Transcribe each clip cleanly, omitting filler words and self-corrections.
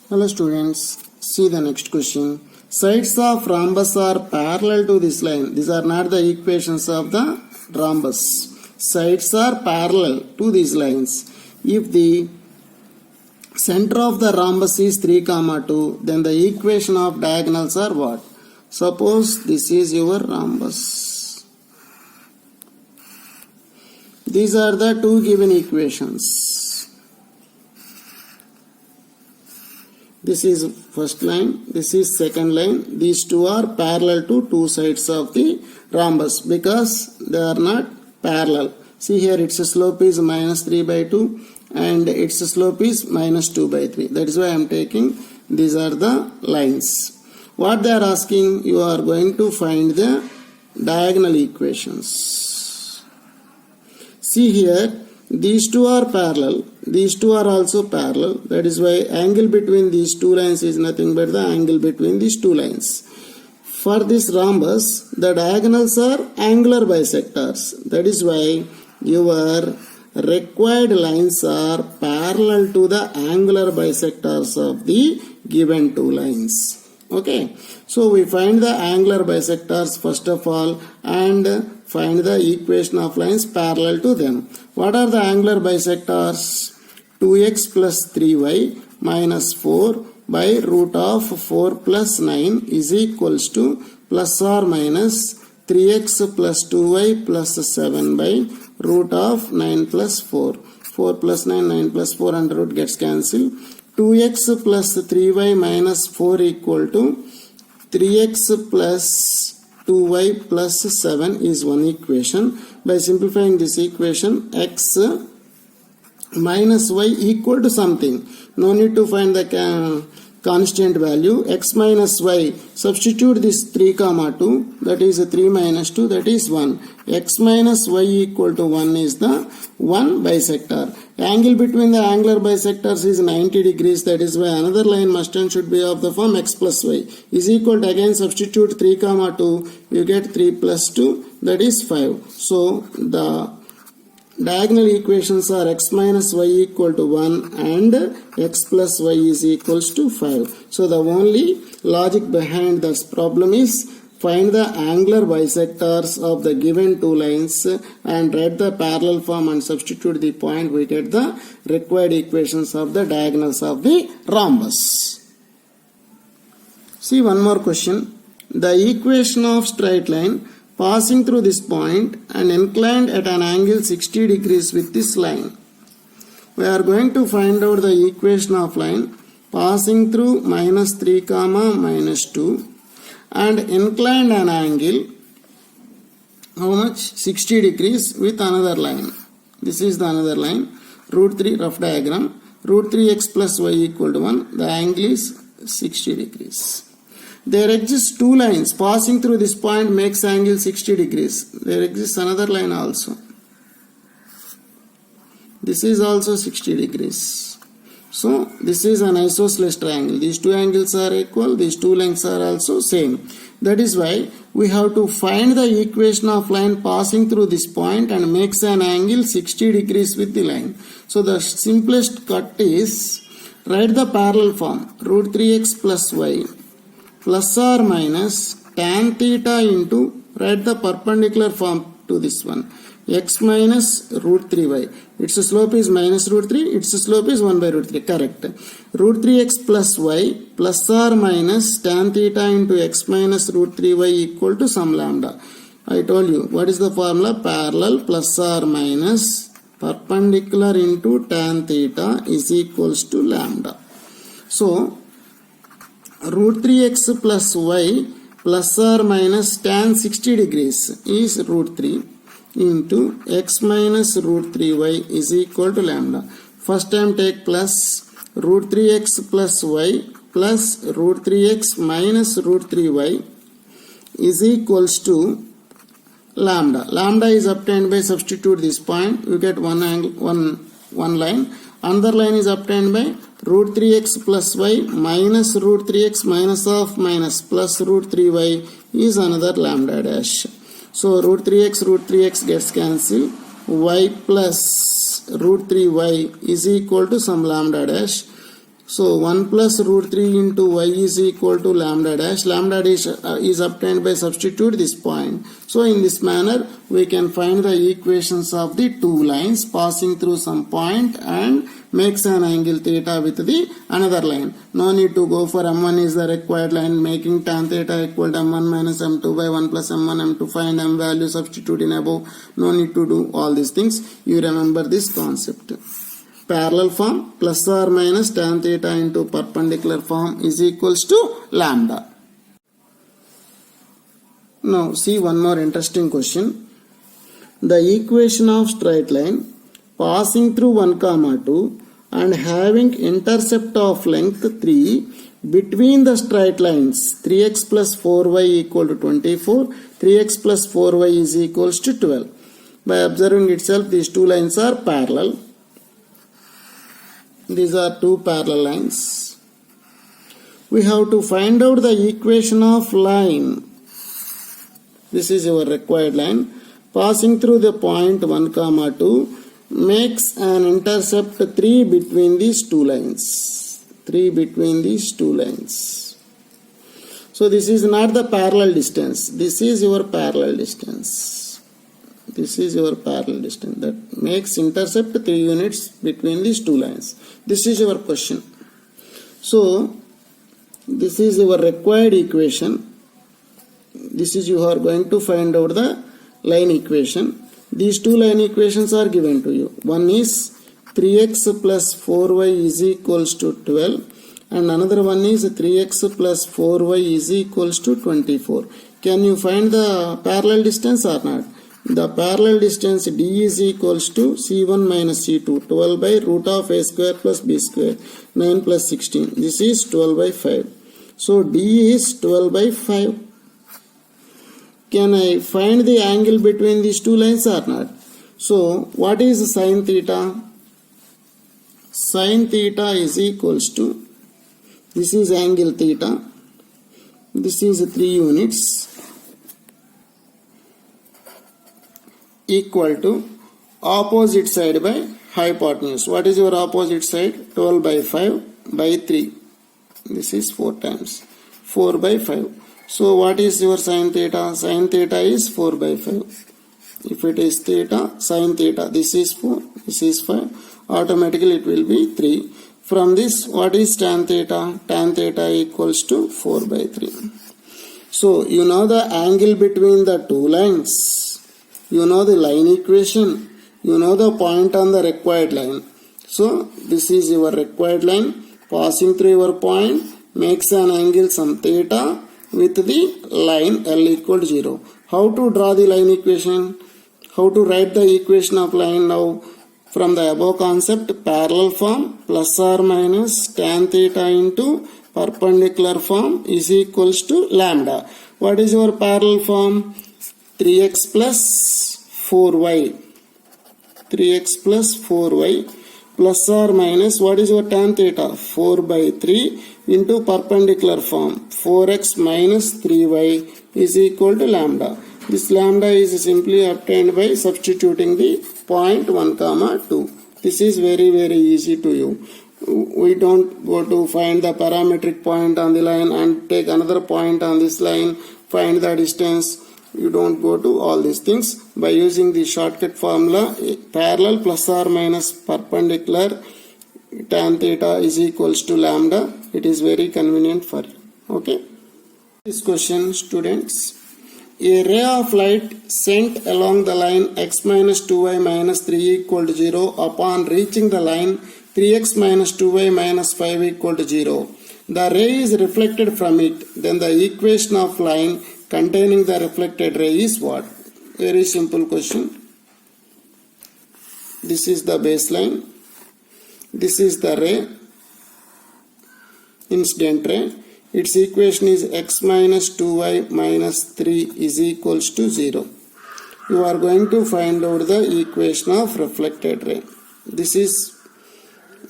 Hello students, see the next question. Sides of rhombus are parallel to this line. These are not the equations of the rhombus. Sides are parallel to these lines. If the center of the rhombus is 3, 2, then the equation of diagonals are what? Suppose this is your rhombus. These are the two given equations. This is first line, this is second line. These two are parallel to two sides of the rhombus because they are not parallel. See here, its slope is minus 3 by 2 and its slope is minus 2 by 3. That is why I am taking these are the lines. What they are asking, you are going to find the diagonal equations. See here, these two are parallel, these two are also parallel. That is why angle between these two lines is nothing but the angle between these two lines. For this rhombus, the diagonals are angular bisectors. That is why your required lines are parallel to the angular bisectors of the given two lines. Okay, so we find the angular bisectors first of all and find the equation of lines parallel to them. What are the angular bisectors? 2x plus 3y minus 4 by root of 4 plus 9 is equals to plus or minus 3x plus 2y plus 7 by root of 9 plus 4. 4 plus 9, 9 plus 4 under root gets cancelled. 2x plus 3y minus 4 equal to 3x plus 2y plus 7 is one equation. By simplifying this equation, x minus y equal to something. No need to find the constant value. X minus y, substitute this 3, 2, that is 3 minus 2, that is 1. X minus y equal to 1 is the one bisector. Angle between the angular bisectors is 90 degrees. That is why another line must and should be of the form x plus y is equal to, again substitute 3, 2, you get 3 plus 2, that is 5. So the diagonal equations are x minus y equal to 1 and x plus y is equals to 5. So the only logic behind this problem is find the angular bisectors of the given two lines and write the parallel form and substitute the point, we get the required equations of the diagonals of the rhombus. See one more question. The equation of straight line passing through this point and inclined at an angle 60 degrees with this line. We are going to find out the equation of line passing through minus 3, minus 2 and inclined an angle, how much? 60 degrees with another line. This is the another line. Root 3 rough diagram. Root 3x plus y equal to 1. The angle is 60 degrees. There exists two lines passing through this point makes angle 60 degrees. There exists another line also. This is also 60 degrees. So this is an isosceles triangle. These two angles are equal. These two lengths are also same. That is why we have to find the equation of line passing through this point and makes an angle 60 degrees with the line. So the simplest cut is write the parallel form. Root 3x plus y plus or minus tan theta into, write the perpendicular form to this one, x minus root 3y. Its slope is minus root 3, its slope is 1 by root 3, correct. Root 3x plus y plus or minus tan theta into x minus root 3y equal to some lambda. I told you, what is the formula? Parallel plus or minus perpendicular into tan theta is equals to lambda. So, root 3x plus y plus or minus tan 60 degrees is root 3 into x minus root 3y is equal to lambda. First time take plus root 3x plus y plus root 3x minus root 3y is equals to lambda. Lambda is obtained by substitute this point. You get one angle, one line. Another line is obtained by root 3x plus y minus root 3x minus of minus plus root 3y is another lambda dash. So root 3x gets cancelled. Y plus root 3y is equal to some lambda dash. So 1 plus root 3 into y is equal to lambda dash. Lambda dash is obtained by substitute this point. So in this manner we can find the equations of the two lines passing through some point and makes an angle theta with the another line. No need to go for m1 is the required line, making tan theta equal to m1 minus m2 by 1 plus m1 m2. Find m value, substitute in above. No need to do all these things. You remember this concept. Parallel form plus or minus tan theta into perpendicular form is equals to lambda. Now see one more interesting question. The equation of straight line passing through 1, 2 and having intercept of length 3 between the straight lines 3x plus 4y equal to 24, 3x plus 4y is equals to 12. By observing itself, these two lines are parallel. These are two parallel lines. We have to find out the equation of line. This is your required line. Passing through the point 1, 2 makes an intercept 3 between these two lines. 3 between these two lines. So this is not the parallel distance. This is your parallel distance. This is your parallel distance that makes intercept 3 units between these two lines. This is your question. So this is your required equation. This is you are going to find out the line equation. These two line equations are given to you. One is 3x plus 4y is equals to 12 and another one is 3x plus 4y is equals to 24. Can you find the parallel distance or not? The parallel distance d is equals to c1 minus c2, 12 by root of a square plus b square, 9 plus 16. This is 12 by 5. So d is 12 by 5. Can I find the angle between these two lines or not? So what is sin theta? Sin theta is equals to, this is angle theta, this is 3 units, equal to opposite side by hypotenuse. What is your opposite side? 12 by 5 by 3. This is 4 times. 4 by 5. So what is your sin theta? Sin theta is 4 by 5. If it is theta, sin theta, this is 4, this is 5. Automatically it will be 3. From this, what is tan theta? Tan theta equals to 4 by 3. So you know the angle between the two lines. You know the line equation. You know the point on the required line. So this is your required line passing through your point makes an angle some theta with the line L equal to 0. How to draw the line equation? How to write the equation of line now? From the above concept, parallel form plus or minus tan theta into perpendicular form is equals to lambda. What is your parallel form? 3x plus 4y. 3x plus 4y plus or minus, what is your tan theta? 4 by 3 into perpendicular form. 4x minus 3y is equal to lambda. This lambda is simply obtained by substituting the point 1, 2. This is very easy to you. We don't go to find the parametric point on the line and take another point on this line, find the distance. You don't go to all these things. By using the shortcut formula, parallel plus or minus perpendicular, tan theta is equals to lambda. It is very convenient for you. Okay. This question, students. A ray of light sent along the line x minus 2y minus 3 equal to 0 upon reaching the line 3x minus 2y minus 5 equal to 0. The ray is reflected from it. Then the equation of line containing the reflected ray is what? Very simple question. This is the baseline. This is the ray, incident ray. Its equation is x minus 2y minus 3 is equals to 0. You are going to find out the equation of reflected ray. This is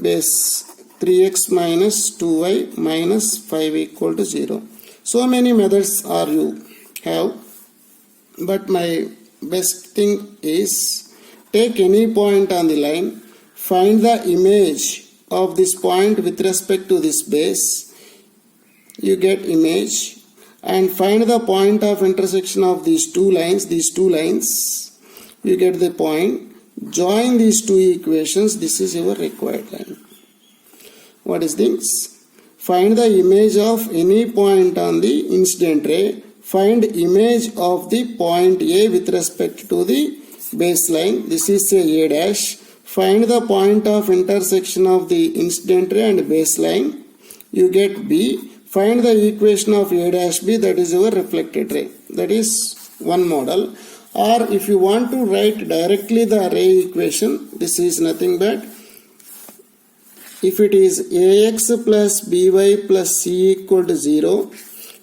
base 3x minus 2y minus 5 equal to 0. So many methods are you have, but my best thing is take any point on the line, find the image of this point with respect to this base, you get image, and find the point of intersection of these two lines, you get the point. Join these two equations, this is your required line. What is this? Find the image of any point on the incident ray. Find image of the point A with respect to the baseline. This is A dash. Find the point of intersection of the incident ray and baseline. You get B. Find the equation of A dash B, that is your reflected ray. That is one model. Or if you want to write directly the ray equation, this is nothing but, if it is Ax plus By plus C equal to 0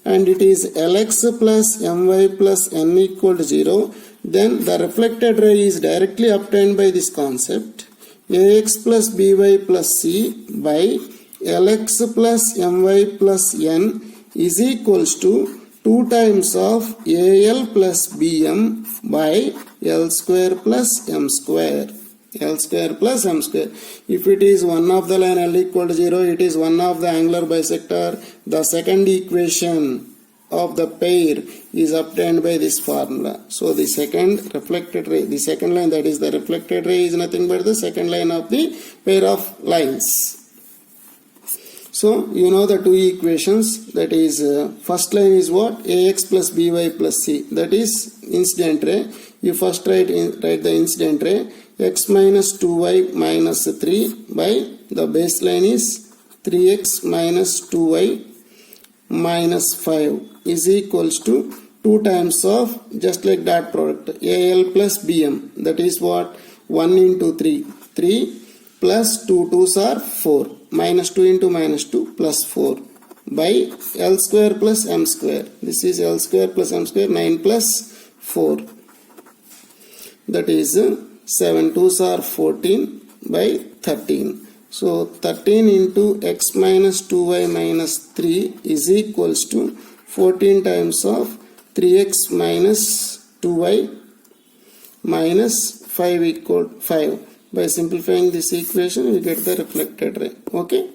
and it is Lx plus My plus N equal to 0, then the reflected ray is directly obtained by this concept. Ax plus By plus C by Lx plus My plus N is equals to 2 times of Al plus Bm by L square plus M square. L square plus M square. If it is one of the line L equal to 0, it is one of the angular bisector. The second equation of the pair is obtained by this formula. So the second reflected ray, the second line, that is the reflected ray, is nothing but the second line of the pair of lines. So you know the two equations, that is first line is what? Ax plus By plus C, that is incident ray. You first write the incident ray, x minus 2y minus 3 by the baseline is 3x minus 2y minus 5 is equals to 2 times of, just like dot product, Al plus Bm, that is what? 1 into 3, 3 plus 2 2s are 4, minus 2 into minus 2 plus 4 by L square plus M square. This is L square plus M square, 9 plus 4, that is 7 2s are 14 by 13. So 13 into x minus 2y minus 3 is equals to 14 times of 3x minus 2y minus 5 equal 5. By simplifying this equation, we get the reflected ray. Okay.